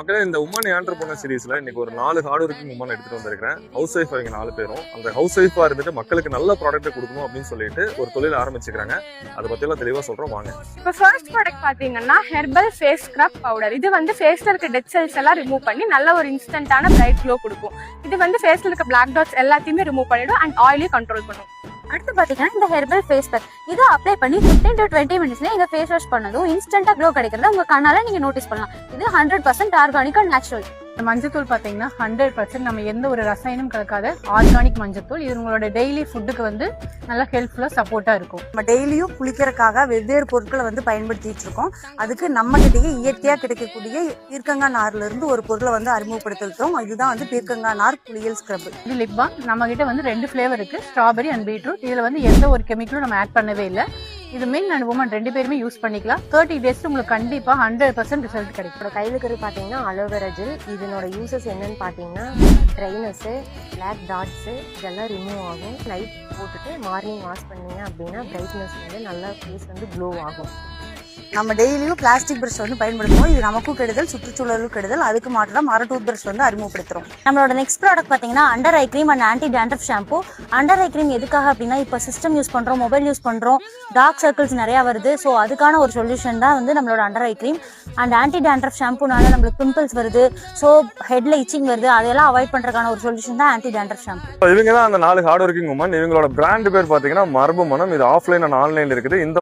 மக்களே இந்த woman entrepreneur சீரிஸ்ல இன்னைக்கு ஒரு 4 ஹார்ட் ஒர்க்கிங் உமன் எடுத்துட்டு வந்திருக்கேன். ஹவுஸ் ஒய்ஃப் அவங்க 4 பேரும் அந்த ஹவுஸ் ஒய்ஃபா இருந்துட்டு மக்களுக்கு நல்ல ப்ராடக்ட் கொடுக்கணும் அப்படின்னு சொல்லிட்டு ஒரு தொழில் ஆரம்பிச்சுக்கிறாங்க. அதை பத்தி எல்லாம் தெளிவா சொல்றோம் வாங்க. இப்போ ஃபர்ஸ்ட் ப்ராடக்ட் பாத்தீங்கன்னா ஹெர்பல் ஃபேஸ் ஸ்க்ரப் பவுடர். இது வந்து ஃபேஸ்ல இருக்க டெட் செல்ஸ் எல்லாம் ரிமூவ் பண்ணி நல்ல ஒரு இன்ஸ்டன்டான பிரைட் க்ளோ கொடுக்கும். இது வந்து ஃபேஸ்ல இருக்க பிளாக் டாட்ஸ் எல்லாத்தையுமே ரிமூவ் பண்ணிடும் அண்ட் ஆயிலையும் கண்ட்ரோல் பண்ணும். அடுத்து பாத்தீங்கன்னா இந்த ஹெர்பல் ஃபேஸ் பேக் இது அப்ளை பண்ணி 15 to 20 மினிட்ஸ்ல நீங்க ஃபேஸ் வாஷ் பண்ணதும் இன்ஸ்டன்டா க்ளோ கிடைக்கிறத உங்க கண்ணால நீங்க நோட்டீஸ் பண்ணலாம். இது 100% ஆர்கானிக் அண்ட் நேச்சுரல். மஞ்சத்தூள் பார்த்தீங்கன்னா 100% நம்ம எந்த ஒரு ரசாயனம் கலக்காத ஆர்கானிக் மஞ்சத்தூள். இது உங்களோட டெய்லி ஃபுட்டுக்கு வந்து நல்லா ஹெல்ப்ஃபுல்லாக சப்போர்ட்டாக இருக்கும். நம்ம டெய்லியும் குளிக்கிறதுக்காக வெவ்வேறு பொருட்களை வந்து பயன்படுத்திட்டு இருக்கோம். அதுக்கு நம்ம கிட்டேயே இயற்கையாக கிடைக்கக்கூடிய பீர்க்கங்காய் நார்ல இருந்து ஒரு பொருளை வந்து அறிமுகப்படுத்திருக்கோம். இதுதான் வந்து பீர்க்கங்காய் நார் குளியல் ஸ்க்ரப். இது லிப் பாம். நம்ம கிட்ட வந்து 2 ஃப்ளேவர் இருக்கு, ஸ்ட்ராபெரி அண்ட் பீட்ரூட். இதுல வந்து எந்த ஒரு கெமிக்கலும் நம்ம ஆட் பண்ணவே இல்லை. இது மென் அண்ட் உமன் 2 பேருமே யூஸ் பண்ணிக்கலாம். 30 days உங்களுக்கு கண்டிப்பா 100% ரிசல்ட் கிடைக்கும். கையில் இருக்கிறது பார்த்தீங்கன்னா அலோவேரா ஜெல். இதனோட யூசஸ் என்னன்னு பார்த்தீங்கன்னா ட்ரைனஸ்ஸு, பிளாக் டாட்ஸு இதெல்லாம் ரிமூவ் ஆகும். நைட் போட்டுட்டு மார்னிங் வாஷ் பண்ணீங்க அப்படின்னா பிரைட்னஸ் வந்து நல்லா ஃபேஸ் வந்து க்ளோ ஆகும். நம்ம டெய்லியும் பிளாஸ்டிக் பிரஷ் வந்து பயன்படுத்துவோம். இது நமக்கும் கெடுதல், சுற்றுச்சூழலுக்கும் கெடுதல். அதுக்கு மாற்றம் மர டூத் பிரஷ் வந்து அறிமுகப்படுத்துறோம். நம்மளோட நெக்ஸ்ட் ப்ராடக்ட் பாத்தீங்கன்னா under eye cream and anti dandruff shampoo. Under eye cream எதுக்காக அப்படின்னா இப்போ சிஸ்டம் யூஸ் பண்றோம், மொபைல் யூஸ் பண்றோம், டார்க் சர்க்கிள்ஸ் நிறைய வருது. ஸோ அதுக்கான ஒரு சொல்யூஷன் தான் வந்து நம்மளோட under eye cream. And anti dandruff ஷாம்புனால நம்மளுக்கு பிம்பிள்ஸ் வருது, ஸோ ஹெட்ல இச்சிங் வருது, அதெல்லாம் அவாய்ட் பண்றதுக்கான ஒரு சொல்யூஷன் தான் ஆன்டி டேண்ட்ரஃப் ஷாம்பு. இவங்க தான் அந்த 4 ஹார்ட் ஒர்க்கிங் உமன். இவங்களோட பிராண்ட் பேர் பாத்தீங்கன்னா மரபு மனம். இது ஆஃப்லைன் அண்ட் ஆன்லைன்ல இருக்குது. இந்த